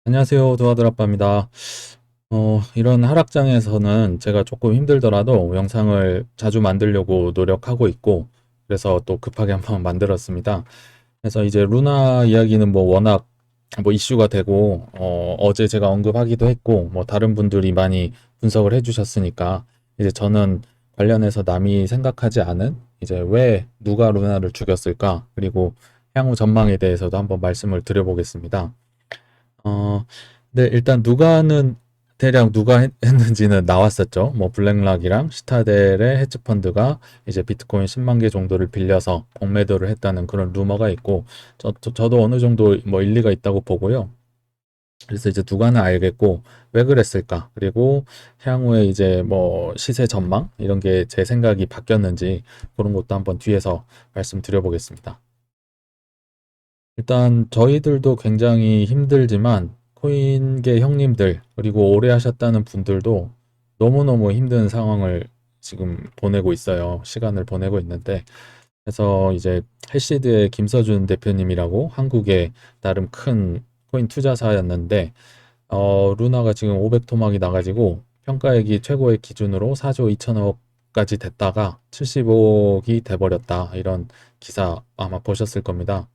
안녕하세요. 두아들 아빠입니다. 이런 하락장에서는 제가 조금 힘들더라도 영상을 자주 만들려고 노력하고 있고, 그래서 또 급하게 한번 만들었습니다. 그래서 이제 루나 이야기는 뭐 워낙 뭐 이슈가 되고, 어제 제가 언급하기도 했고, 뭐 다른 분들이 많이 분석을 해주셨으니까, 이제 저는 관련해서 남이 생각하지 않은, 이제 왜 누가 루나를 죽였을까, 그리고 향후 전망에 대해서도 한번 말씀을 드려보겠습니다. 어, 네, 일단 대략 누가 했는지는 나왔었죠. 뭐, 블랙락이랑 시타델의 헤지펀드가 이제 비트코인 10만 개 정도를 빌려서 공매도를 했다는 그런 루머가 있고, 저도 어느 정도 뭐 일리가 있다고 보고요. 그래서 이제 누가는 알겠고, 왜 그랬을까? 그리고 향후에 이제 뭐 시세 전망? 이런 게 제 생각이 바뀌었는지, 그런 것도 한번 뒤에서 말씀드려보겠습니다. 일단 저희들도 굉장히 힘들지만 코인계 형님들 그리고 오래 하셨다는 분들도 너무너무 힘든 상황을 지금 보내고 있어요. 시간을 보내고 있는데 그래서 이제 해시드의 김서준 대표님이라고 한국의 나름 큰 코인 투자사였는데 루나가 지금 500토막이 나가지고 평가액이 최고의 기준으로 4조 2천억까지 됐다가 75억이 돼버렸다. 이런 기사 아마 보셨을 겁니다.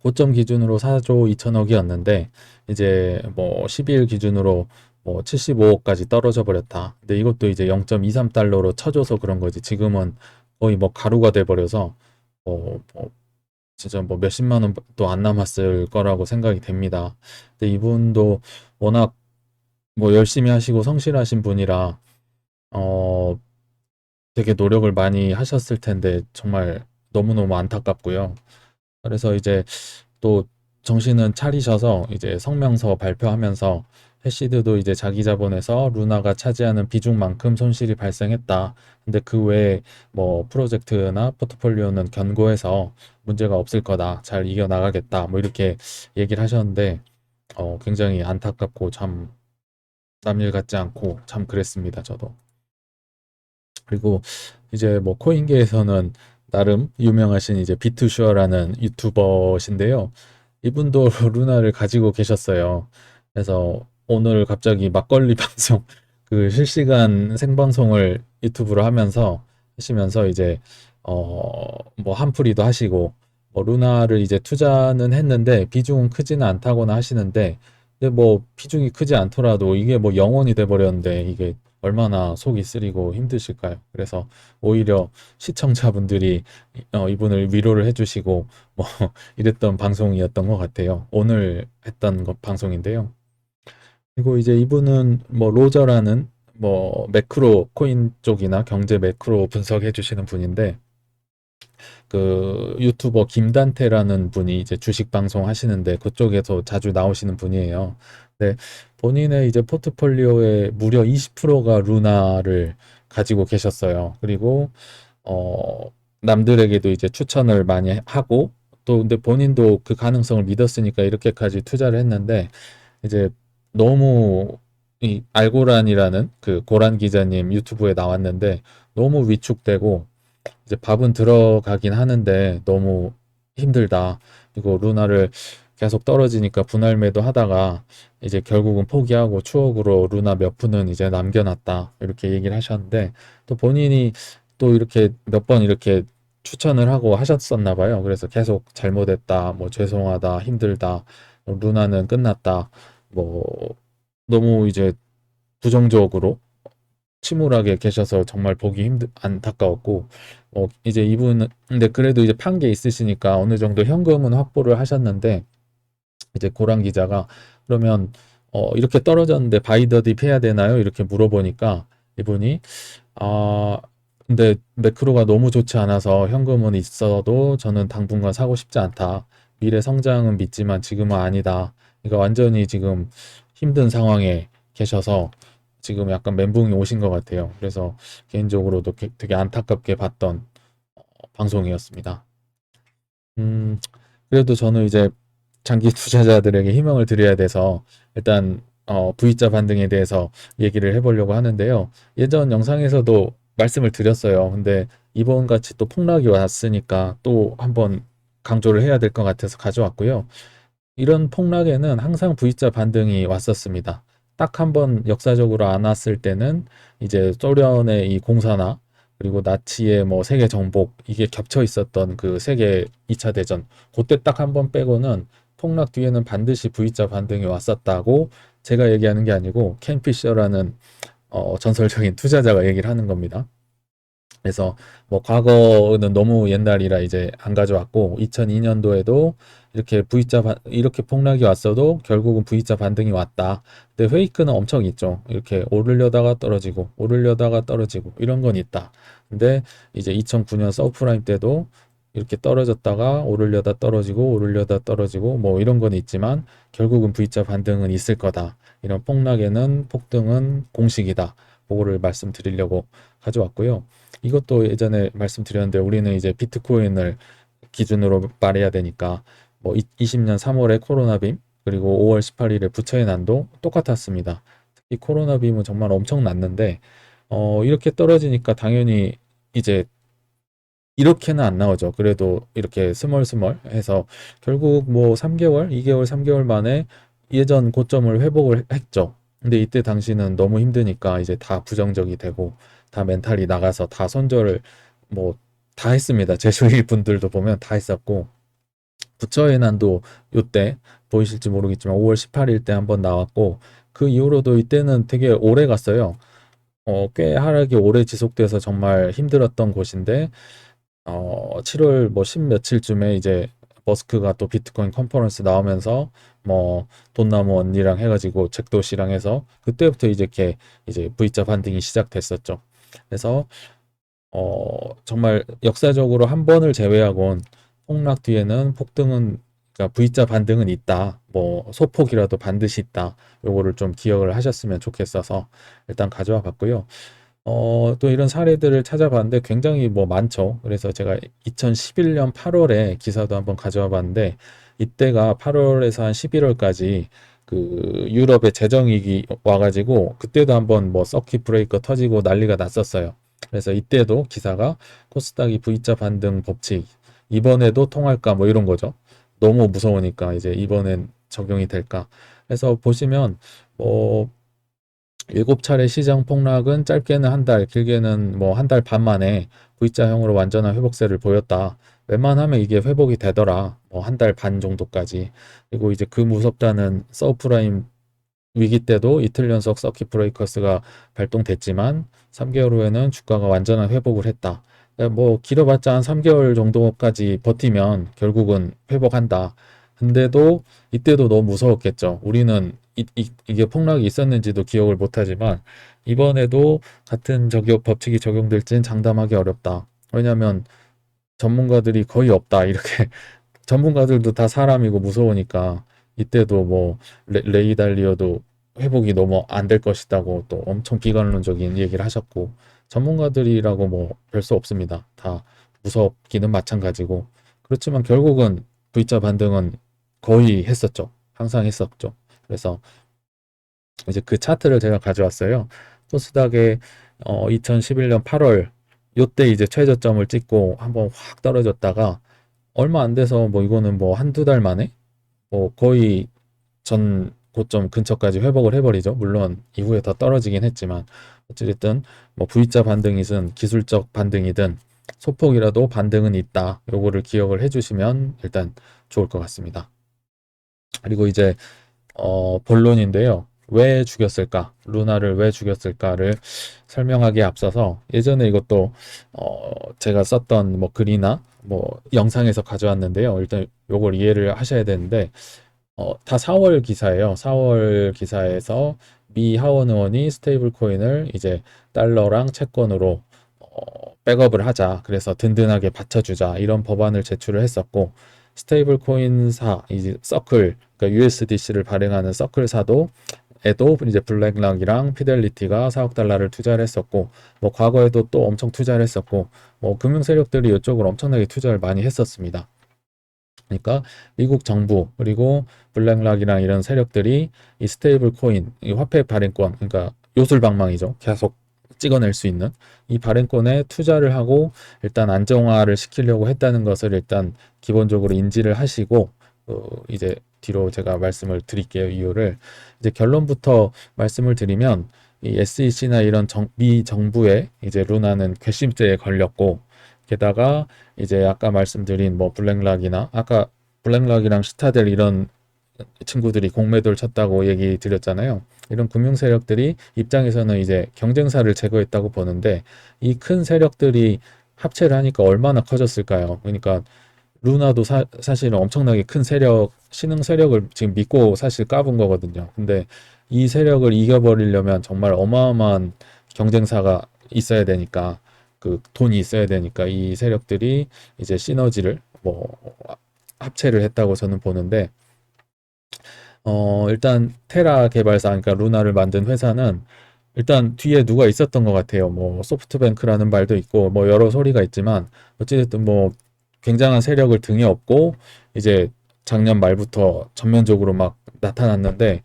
고점 기준으로 4조 2천억이었는데 이제 뭐 12일 기준으로 뭐 75억까지 떨어져 버렸다. 근데 이것도 이제 0.23달러로 쳐줘서 그런 거지. 지금은 거의 뭐 가루가 돼 버려서 진짜 뭐 몇십만 원도 안 남았을 거라고 생각이 됩니다. 근데 이분도 워낙 뭐 열심히 하시고 성실하신 분이라 어 되게 노력을 많이 하셨을 텐데 정말 너무너무 안타깝고요. 그래서 이제 또 정신은 차리셔서 이제 성명서 발표하면서 해시드도 이제 자기 자본에서 루나가 차지하는 비중만큼 손실이 발생했다. 근데 그 외에 뭐 프로젝트나 포트폴리오는 견고해서 문제가 없을 거다. 잘 이겨나가겠다. 뭐 이렇게 얘기를 하셨는데 굉장히 안타깝고 참 남일 같지 않고 참 그랬습니다. 저도. 그리고 이제 뭐 코인계에서는 나름 유명하신 이제 비투슈어라는 유튜버신데요. 이분도 루나를 가지고 계셨어요. 그래서 오늘 갑자기 막걸리 방송 그 실시간 생방송을 유튜브로 하시면서 이제 뭐 한풀이도 하시고 뭐 루나를 이제 투자는 했는데 비중은 크지는 않다거나 하시는데 근데 뭐 비중이 크지 않더라도 이게 뭐 영원이 돼 버렸는데 이게 얼마나 속이 쓰리고 힘드실까요? 그래서 오히려 시청자분들이 이분을 위로를 해주시고 뭐 이랬던 방송이었던 것 같아요. 오늘 했던 방송인데요. 그리고 이제 이분은 뭐 로저라는 뭐 매크로 코인 쪽이나 경제 매크로 분석해 주시는 분인데 그 유튜버 김단태라는 분이 이제 주식 방송 하시는데 그쪽에서 자주 나오시는 분이에요. 네, 본인의 이제 포트폴리오의 무려 20%가 루나를 가지고 계셨어요. 그리고 남들에게도 이제 추천을 많이 하고 또 근데 본인도 그 가능성을 믿었으니까 이렇게까지 투자를 했는데 이제 너무 이 알고란이라는 그 고란 기자님 유튜브에 나왔는데 너무 위축되고 이제 밥은 들어가긴 하는데 너무 힘들다. 그리고 루나를 계속 떨어지니까 분할매도 하다가 이제 결국은 포기하고 추억으로 루나 몇 푼은 이제 남겨놨다. 이렇게 얘기를 하셨는데 또 본인이 또 이렇게 몇 번 이렇게 추천을 하고 하셨었나 봐요. 그래서 계속 잘못했다. 뭐 죄송하다. 힘들다. 루나는 끝났다. 뭐 너무 이제 부정적으로 침울하게 계셔서 정말 보기 안타까웠고, 이제 이분은, 근데 그래도 이제 판 게 있으시니까 어느 정도 현금은 확보를 하셨는데, 이제 고란 기자가, 그러면, 이렇게 떨어졌는데 바이더딥 해야 되나요? 이렇게 물어보니까, 이분이, 아, 근데 매크로가 너무 좋지 않아서 현금은 있어도 저는 당분간 사고 싶지 않다. 미래 성장은 믿지만 지금은 아니다. 그러니까 완전히 지금 힘든 상황에 계셔서 지금 약간 멘붕이 오신 것 같아요. 그래서 개인적으로도 되게 안타깝게 봤던 방송이었습니다. 음, 그래도 저는 이제 장기 투자자들에게 희망을 드려야 돼서 일단 V자 반등에 대해서 얘기를 해보려고 하는데요. 예전 영상에서도 말씀을 드렸어요. 근데 이번 같이 또 폭락이 왔으니까 또 한번 강조를 해야 될 것 같아서 가져왔고요. 이런 폭락에는 항상 V자 반등이 왔었습니다. 딱 한 번 역사적으로 안 왔을 때는 이제 소련의 이 공산화 그리고 나치의 뭐 세계 정복 이게 겹쳐 있었던 그 세계 2차 대전 그때 딱 한 번 빼고는 폭락 뒤에는 반드시 V자 반등이 왔었다고 제가 얘기하는 게 아니고 켄 피셔라는 전설적인 투자자가 얘기를 하는 겁니다. 그래서 뭐 과거는 너무 옛날이라 이제 안 가져왔고 2002년도에도 이렇게 이렇게 폭락이 왔어도 결국은 V자 반등이 왔다. 근데 페이크는 엄청 있죠. 이렇게 오르려다가 떨어지고 오르려다가 떨어지고 이런 건 있다. 근데 이제 2009년 서프라임 때도 이렇게 떨어졌다가 오르려다 떨어지고 오르려다 떨어지고 뭐 이런 건 있지만 결국은 V자 반등은 있을 거다. 이런 폭락에는 폭등은 공식이다. 그거를 말씀드리려고 가져왔고요. 이것도 예전에 말씀드렸는데 우리는 이제 비트코인을 기준으로 말해야 되니까 뭐 20년 3월에 코로나빔 그리고 5월 18일에 부처의 난도 똑같았습니다. 특히 코로나빔은 정말 엄청 났는데 이렇게 떨어지니까 당연히 이제 이렇게는 안 나오죠. 그래도 이렇게 스멀스멀 해서 결국 뭐 3개월, 2개월, 3개월 만에 예전 고점을 회복을 했죠. 근데 이때 당시는 너무 힘드니까 이제 다 부정적이 되고 다 멘탈이 나가서 다 손절을 뭐 다 했습니다. 제 주위 분들도 보면 다 했었고 부처의 난도 요때 보이실지 모르겠지만 5월 18일 때 한번 나왔고 그 이후로도 이때는 되게 오래 갔어요. 꽤 하락이 오래 지속돼서 정말 힘들었던 곳인데 7월 뭐 10 며칠쯤에 이제 머스크가 또 비트코인 컨퍼런스 나오면서 뭐 돈나무 언니랑 해가지고 잭도 씨랑 해서 그때부터 이제 이렇게 이제 V자 반등이 시작됐었죠. 그래서 정말 역사적으로 한 번을 제외하곤 폭락 뒤에는 폭등은 그러니까 V자 반등은 있다. 뭐 소폭이라도 반드시 있다. 요거를 좀 기억을 하셨으면 좋겠어서 일단 가져와 봤고요. 또 이런 사례들을 찾아봤는데 굉장히 뭐 많죠. 그래서 제가 2011년 8월에 기사도 한번 가져와 봤는데 이때가 8월에서 한 11월까지 그 유럽의 재정위기 와가지고 그때도 한번 뭐 서킷 브레이커 터지고 난리가 났었어요. 그래서 이때도 기사가 코스닥이 V자 반등 법칙 이번에도 통할까 뭐 이런 거죠. 너무 무서우니까 이제 이번엔 적용이 될까. 그래서 보시면 뭐 7차례 시장 폭락은 짧게는 한 달, 길게는 뭐 한 달 반 만에 V자형으로 완전한 회복세를 보였다. 웬만하면 이게 회복이 되더라. 뭐 한 달 반 정도까지. 그리고 이제 그 무섭다는 서프라임 위기 때도 이틀 연속 서킷 브레이커스가 발동됐지만 3개월 후에는 주가가 완전한 회복을 했다. 그러니까 뭐 길어봤자 한 3개월 정도까지 버티면 결국은 회복한다. 근데도 이때도 너무 무서웠겠죠. 우리는 이게 폭락이 있었는지도 기억을 못하지만 이번에도 같은 법칙이 적용될지는 장담하기 어렵다. 왜냐하면 전문가들이 거의 없다. 이렇게 전문가들도 다 사람이고 무서우니까 이때도 뭐 레이 달리오도 회복이 너무 안 될 것이다고 또 엄청 비관론적인 얘기를 하셨고 전문가들이라고 뭐 별 수 없습니다. 다 무섭기는 마찬가지고 그렇지만 결국은 V자 반등은 거의 했었죠. 항상 했었죠. 그래서 이제 그 차트를 제가 가져왔어요. 코스닥에 2011년 8월 요때 이제 최저점을 찍고 한번 확 떨어졌다가 얼마 안 돼서 뭐 이거는 뭐 한두 달 만에 뭐 거의 전 고점 근처까지 회복을 해버리죠. 물론 이후에 더 떨어지긴 했지만 어찌됐든 뭐 V자 반등이든 기술적 반등이든 소폭이라도 반등은 있다. 요거를 기억을 해주시면 일단 좋을 것 같습니다. 그리고 이제 본론인데요. 왜 죽였을까? 루나를 왜 죽였을까를 설명하기에 앞서서 예전에 이것도 제가 썼던 뭐 글이나 뭐 영상에서 가져왔는데요. 일단 요걸 이해를 하셔야 되는데 다 4월 기사예요. 4월 기사에서 미 하원 의원이 스테이블 코인을 이제 달러랑 채권으로 백업을 하자. 그래서 든든하게 받쳐주자. 이런 법안을 제출을 했었고 스테이블 코인사 이제 서클 그러니까 USDC를 발행하는 서클사도 에도 이제 블랙락이랑 피델리티가 4억 달러를 투자를 했었고 뭐 과거에도 또 엄청 투자를 했었고 뭐 금융 세력들이 이쪽으로 엄청나게 투자를 많이 했었습니다. 그러니까 미국 정부 그리고 블랙락이랑 이런 세력들이 이 스테이블 코인, 이 화폐 발행권, 그러니까 요술방망이죠. 계속 찍어낼 수 있는 이 발행권에 투자를 하고 일단 안정화를 시키려고 했다는 것을 일단 기본적으로 인지를 하시고 이제 뒤로 제가 말씀을 드릴게요. 이유를. 이제 결론부터 말씀을 드리면 이 SEC나 이런 미 정부의 이제 루나는 괘씸죄에 걸렸고, 게다가 이제 아까 말씀드린 뭐 블랙락이나 아까 블랙락이랑 시타델 이런 친구들이 공매도를 쳤다고 얘기 드렸잖아요. 이런 금융 세력들이 입장에서는 이제 경쟁사를 제거했다고 보는데, 이 큰 세력들이 합체를 하니까 얼마나 커졌을까요? 그러니까 루나도 사실은 엄청나게 큰 세력, 신흥 세력을 지금 믿고 사실 까본 거거든요. 근데 이 세력을 이겨버리려면 정말 어마어마한 경쟁사가 있어야 되니까, 그 돈이 있어야 되니까 이 세력들이 이제 시너지를 뭐 합체를 했다고 저는 보는데, 일단 테라 개발사, 그러니까 루나를 만든 회사는 일단 뒤에 누가 있었던 것 같아요. 뭐 소프트뱅크라는 말도 있고 뭐 여러 소리가 있지만, 어찌됐든 뭐 굉장한 세력을 등에 업고 이제 작년 말부터 전면적으로 막 나타났는데,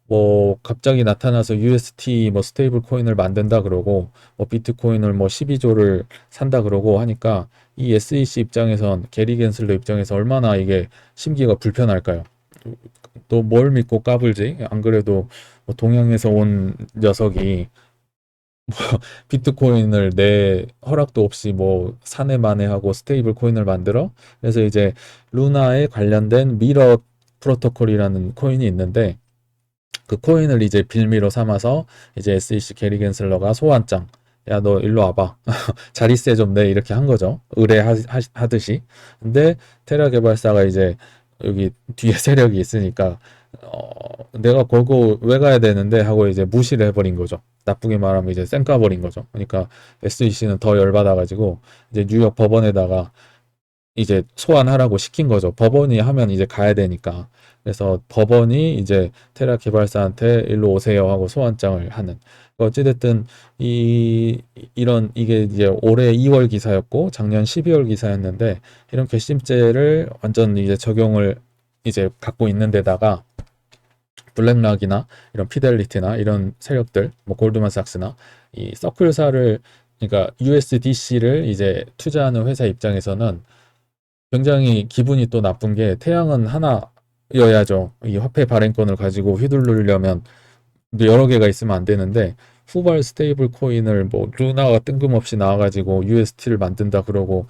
뭐 갑자기 나타나서 UST 뭐 스테이블 코인을 만든다 그러고 뭐 비트코인을 뭐 12조를 산다 그러고 하니까, 이 SEC 입장에선, 게리 겐슬러 입장에서 얼마나 이게 심기가 불편할까요? 또 뭘 믿고 까불지? 안 그래도 뭐 동양에서 온 녀석이 비트코인을 내 허락도 없이 뭐 사내 만회하고 스테이블 코인을 만들어? 그래서 이제 루나에 관련된 미러 프로토콜이라는 코인이 있는데, 그 코인을 이제 빌미로 삼아서 이제 SEC 게리 겐슬러가 소환장, 야 너 일로 와봐, 자리세 좀 내, 이렇게 한 거죠. 의뢰하듯이. 근데 테라 개발사가 이제 여기 뒤에 세력이 있으니까 내가 거기 왜 가야 되는데 하고 이제 무시를 해버린 거죠. 나쁘게 말하면 이제 쌩까버린 거죠. 그러니까 SEC는 더 열받아가지고 이제 뉴욕 법원에다가 이제 소환하라고 시킨 거죠. 법원이 하면 이제 가야 되니까. 그래서 법원이 이제 테라 개발사한테 일로 오세요 하고 소환장을 하는. 어찌됐든 이런 이게 이제 올해 2월 기사였고 작년 12월 기사였는데, 이런 괘씸죄를 완전 이제 적용을 이제 갖고 있는 데다가 블랙락이나 이런 피델리티나 이런 세력들, 뭐 골드만삭스나 이 서클사를, 그러니까 USDC를 이제 투자하는 회사 입장에서는 굉장히 기분이 또 나쁜 게, 태양은 하나여야죠. 이 화폐 발행권을 가지고 휘두르려면 여러 개가 있으면 안 되는데, 후발 스테이블 코인을 뭐 루나가 뜬금없이 나와가지고 UST를 만든다 그러고,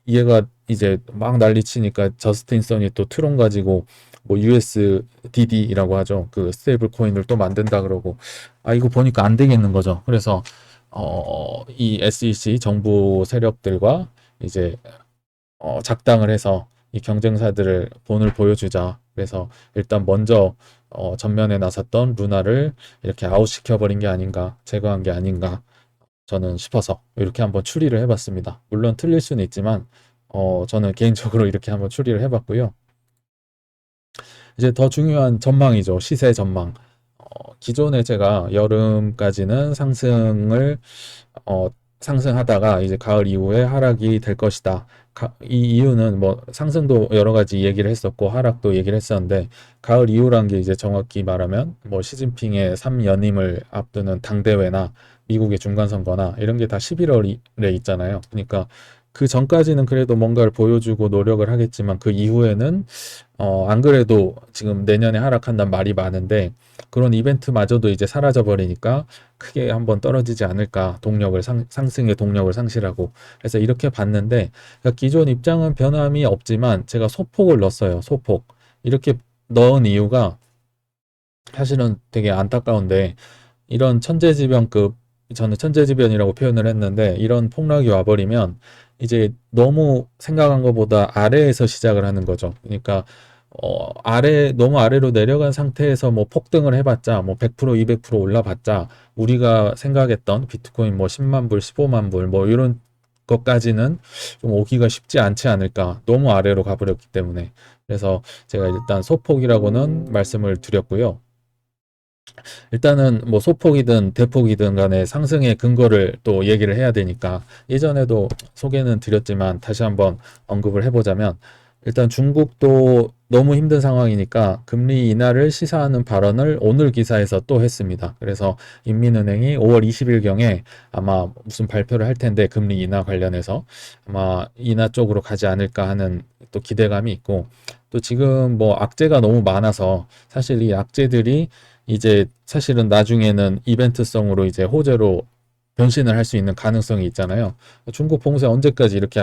얘가 이제 막 난리치니까 저스틴 선이 또 트론 가지고 뭐 USDD라고 하죠. 그 스테이블 코인을 또 만든다 그러고, 아 이거 보니까 안 되겠는 거죠. 그래서 이 SEC 정부 세력들과 이제 작당을 해서 이 경쟁사들을 본을 보여주자. 그래서 일단 먼저 전면에 나섰던 루나를 이렇게 아웃시켜버린 게 아닌가, 제거한 게 아닌가 저는 싶어서 이렇게 한번 추리를 해봤습니다. 물론 틀릴 수는 있지만 저는 개인적으로 이렇게 한번 추리를 해봤고요. 이제 더 중요한 전망이죠. 시세 전망. 기존에 제가 여름까지는 어, 상승하다가 이제 가을 이후에 하락이 될 것이다. 이 이유는 뭐 상승도 여러 가지 얘기를 했었고 하락도 얘기를 했었는데, 가을 이후란 게 이제 정확히 말하면 뭐 시진핑의 3연임을 앞두는 당대회나 미국의 중간선거나 이런 게 다 11월에 있잖아요. 그러니까 그 전까지는 그래도 뭔가를 보여주고 노력을 하겠지만, 그 이후에는 안 그래도 지금 내년에 하락한다는 말이 많은데, 그런 이벤트마저도 이제 사라져 버리니까 크게 한번 떨어지지 않을까, 동력을 상승의 동력을 상실하고. 그래서 이렇게 봤는데, 그러니까 기존 입장은 변함이 없지만 제가 소폭을 넣었어요. 소폭. 이렇게 넣은 이유가 사실은 되게 안타까운데, 이런 천재지변급, 저는 천재지변이라고 표현을 했는데, 이런 폭락이 와버리면 이제 너무 생각한 것보다 아래에서 시작을 하는 거죠. 그러니까 너무 아래로 내려간 상태에서 뭐 폭등을 해봤자, 뭐 100%, 200% 올라봤자, 우리가 생각했던 비트코인 뭐 10만 불, 15만 불, 뭐 이런 것까지는 좀 오기가 쉽지 않지 않을까. 너무 아래로 가버렸기 때문에. 그래서 제가 일단 소폭이라고는 말씀을 드렸고요. 일단은 뭐 소폭이든 대폭이든 간에 상승의 근거를 또 얘기를 해야 되니까, 예전에도 소개는 드렸지만 다시 한번 언급을 해보자면, 일단 중국도 너무 힘든 상황이니까 금리 인하를 시사하는 발언을 오늘 기사에서 또 했습니다. 그래서 인민은행이 5월 20일경에 아마 무슨 발표를 할 텐데 금리 인하 관련해서 아마 인하 쪽으로 가지 않을까 하는 또 기대감이 있고, 또 지금 뭐 악재가 너무 많아서 사실 이 악재들이 이제 사실은 나중에는 이벤트성으로 이제 호재로 변신을 할 수 있는 가능성이 있잖아요. 중국 봉쇄 언제까지 이렇게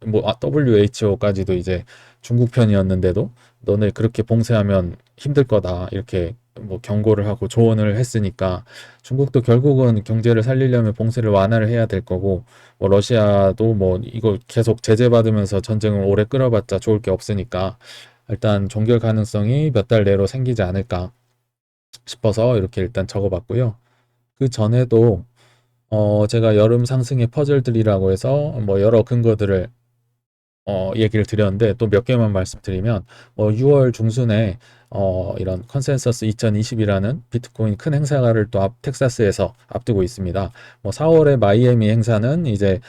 WHO까지도 이제 중국 편이었는데도 너네 그렇게 봉쇄하면 힘들 거다 이렇게 뭐 경고를 하고 조언을 했으니까, 중국도 결국은 경제를 살리려면 봉쇄를 완화를 해야 될 거고, 뭐 러시아도 뭐 이거 계속 제재 받으면서 전쟁을 오래 끌어봤자 좋을 게 없으니까 일단 종결 가능성이 몇 달 내로 생기지 않을까 싶어서 이렇게 일단 적어봤고요. 그 전에도 제가 여름 상승의 퍼즐들이라고 해서 뭐 여러 근거들을 얘기를 드렸는데, 또 몇 개만 말씀드리면, 6월 중순에 이런 컨센서스 2020이라는 비트코인 큰 행사를 또 텍사스에서 앞두고 있습니다. 4월에 마이애미 행사는 이제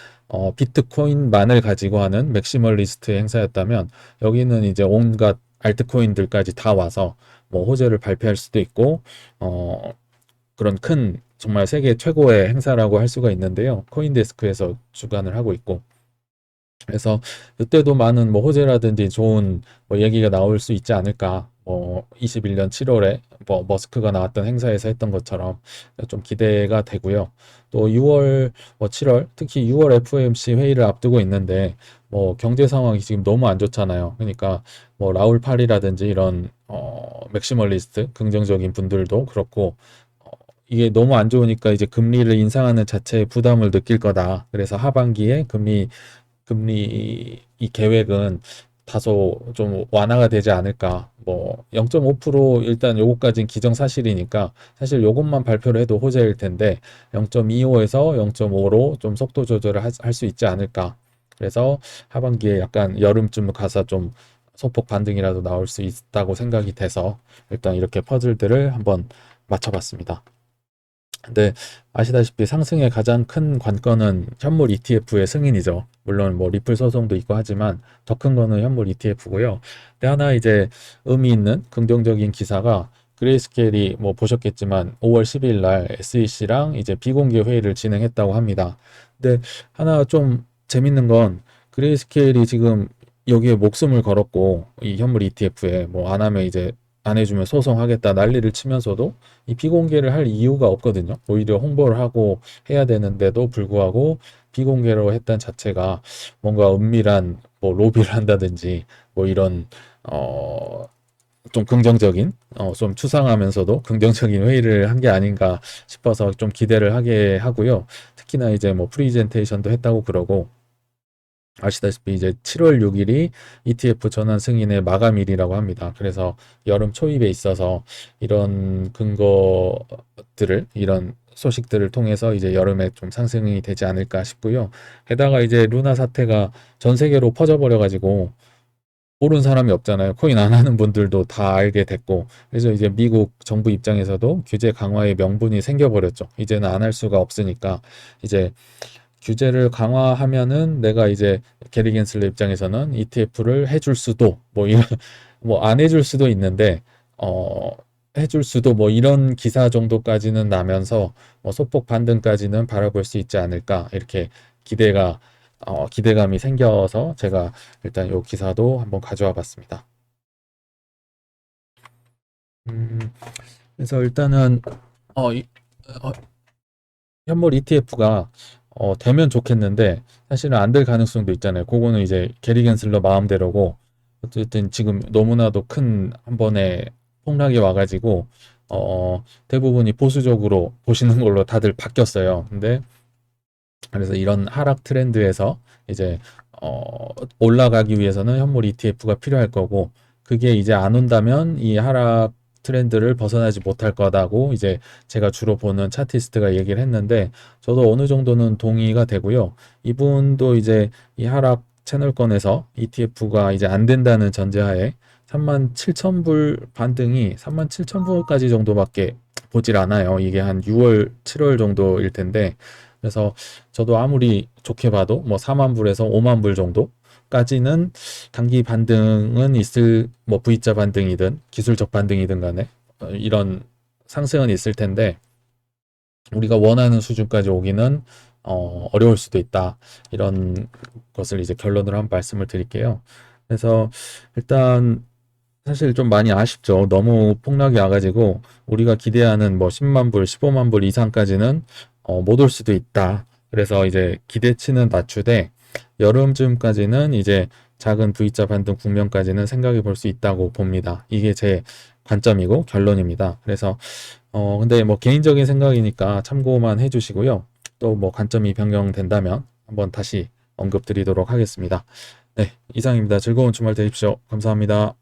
비트코인만을 가지고 하는 맥시멀리스트 행사였다면, 여기는 이제 온갖 알트코인들까지 다 와서 뭐 호재를 발표할 수도 있고, 그런 큰 정말 세계 최고의 행사라고 할 수가 있는데요. 코인데스크에서 주관을 하고 있고, 그래서 이때도 많은 뭐 호재라든지 좋은 뭐 얘기가 나올 수 있지 않을까. 21년 7월에 뭐 머스크가 나왔던 행사에서 했던 것처럼 좀 기대가 되고요. 또 6월, 7월, 특히 6월 FOMC 회의를 앞두고 있는데 뭐 경제 상황이 지금 너무 안 좋잖아요. 그러니까 뭐 라울 파리라든지 이런 맥시멀리스트 긍정적인 분들도 그렇고, 어, 이게 너무 안 좋으니까 이제 금리를 인상하는 자체에 부담을 느낄 거다. 그래서 하반기에 금리 이 계획은 다소 좀 완화가 되지 않을까. 뭐 0.5% 일단 요거까지는 기정사실이니까 사실 요것만 발표를 해도 호재일 텐데, 0.25에서 0.5로 좀 속도 조절을 할 수 있지 않을까. 그래서 하반기에 약간 여름쯤 가서 좀 소폭 반등이라도 나올 수 있다고 생각이 돼서 일단 이렇게 퍼즐들을 한번 맞춰봤습니다. 근데 아시다시피 상승의 가장 큰 관건은 현물 ETF의 승인이죠. 물론 뭐 리플 소송도 있고 하지만 더 큰 거는 현물 ETF고요. 근데 하나 이제 의미 있는 긍정적인 기사가, 그레이스케일이 뭐 보셨겠지만 5월 10일 날 SEC랑 이제 비공개 회의를 진행했다고 합니다. 근데 하나 좀 재밌는 건, 그레이스케일이 지금 여기에 목숨을 걸었고 이 현물 ETF에 뭐 안 하면 이제 안 해주면 소송하겠다 난리를 치면서도 이 비공개를 할 이유가 없거든요. 오히려 홍보를 하고 해야 되는데도 불구하고 비공개로 했던 자체가 뭔가 은밀한 뭐 로비를 한다든지 뭐 이런 어 좀 긍정적인, 좀 추상하면서도 긍정적인 회의를 한 게 아닌가 싶어서 좀 기대를 하게 하고요. 특히나 이제 뭐 프리젠테이션도 했다고 그러고, 아시다시피 이제 7월 6일이 ETF 전환 승인의 마감일이라고 합니다. 그래서 여름 초입에 있어서 이런 근거들을, 이런 소식들을 통해서 이제 여름에 좀 상승이 되지 않을까 싶고요. 게다가 이제 루나 사태가 전 세계로 퍼져버려가지고 모르는 사람이 없잖아요. 코인 안 하는 분들도 다 알게 됐고, 그래서 이제 미국 정부 입장에서도 규제 강화의 명분이 생겨버렸죠. 이제는 안 할 수가 없으니까 이제 규제를 강화하면은 내가 이제 게리 겐슬러 입장에서는 ETF를 해줄 수도 뭐 이런 뭐 안 해줄 수도 있는데, 어 해줄 수도 뭐 이런 기사 정도까지는 나면서 소폭 반등까지는 바라볼 수 있지 않을까, 이렇게 기대감이 생겨서 제가 일단 요 기사도 한번 가져와 봤습니다. 음, 그래서 일단은 어, 이- 어, 현물 ETF가 되면 좋겠는데 사실은 안 될 가능성도 있잖아요. 그거는 이제 게리 겐슬러 마음대로고, 어쨌든 지금 너무나도 큰 한 번에 폭락이 와가지고 대부분이 보수적으로 보시는 걸로 다들 바뀌었어요. 근데 그래서 이런 하락 트렌드에서 이제 올라가기 위해서는 현물 ETF가 필요할 거고, 그게 이제 안 온다면 이 하락 트렌드를 벗어나지 못할 거다고 이제 제가 주로 보는 차티스트가 얘기를 했는데, 저도 어느 정도는 동의가 되고요. 이분도 이제 이 하락 채널권에서 ETF가 이제 안 된다는 전제하에 37,000불 반등이 37,000불까지 정도밖에 보질 않아요. 이게 한 6월, 7월 정도일 텐데, 그래서 저도 아무리 좋게 봐도 뭐 4만 불에서 5만 불 정도 주까지는 단기 반등은 있을, 뭐 V자 반등이든 기술적 반등이든 간에 이런 상승은 있을 텐데 우리가 원하는 수준까지 오기는 어려울 수도 있다. 이런 것을 이제 결론으로 한 말씀을 드릴게요. 그래서 일단 사실 좀 많이 아쉽죠. 너무 폭락이 와가지고 우리가 기대하는 뭐 10만 불, 15만 불 이상까지는 못 올 수도 있다. 그래서 이제 기대치는 낮추되 여름쯤까지는 이제 작은 V자 반등 국면까지는 생각해 볼 수 있다고 봅니다. 이게 제 관점이고 결론입니다. 그래서 근데 뭐 개인적인 생각이니까 참고만 해주시고요. 또 뭐 관점이 변경된다면 한번 다시 언급드리도록 하겠습니다. 네, 이상입니다. 즐거운 주말 되십시오. 감사합니다.